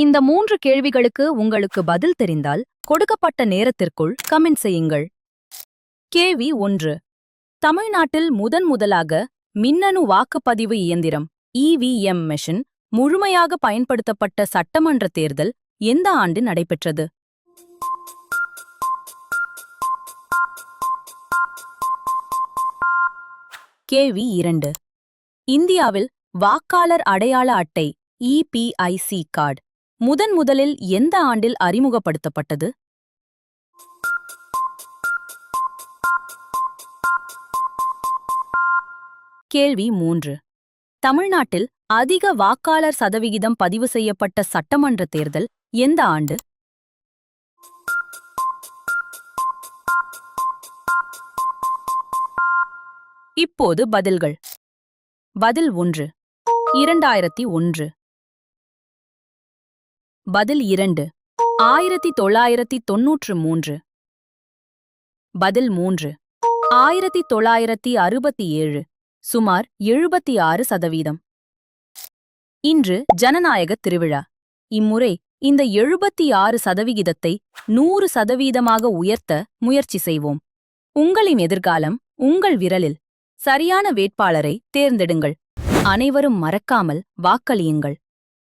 இந்த 3 கேள்விகளுக்கு உங்களுக்கு பதில் தெரிந்தால் கொடுக்கப்பட்ட நேரத்திற்குள் கமெண்ட் செய்யுங்கள். கேள்வி 1. தமிழ்நாட்டில் முதலாக மின்னணு வாக்குப்பதிவு இயந்திரம் இவிஎம் மெஷின் முழுமையாக பயன்படுத்தப்பட்ட சட்டமன்ற தேர்தல் எந்த ஆண்டு நடைபெற்றது? கேள்வி 2. இந்தியாவில் வாக்காளர் அடையாள அட்டை இபிஐசி கார்டு முதலில் எந்த ஆண்டில் அறிமுகப்படுத்தப்பட்டது? கேள்வி 3. தமிழ்நாட்டில் அதிக வாக்காளர் சதவிகிதம் பதிவு செய்யப்பட்ட சட்டமன்ற தேர்தல் எந்த ஆண்டு? இப்போது பதில்கள். பதில் 1 2001. பதில் 2 1993. பதில் 3 1967. சுமார் 76%. இன்று ஜனநாயக திருவிழா. இம்முறை இந்த 76%ஐ 100%ஆக உயர்த்த முயற்சி செய்வோம். உங்களின் எதிர்காலம் உங்கள் விரலில். சரியான வேட்பாளரை தேர்ந்தெடுங்கள். அனைவரும் மறக்காமல் வாக்களியுங்கள்.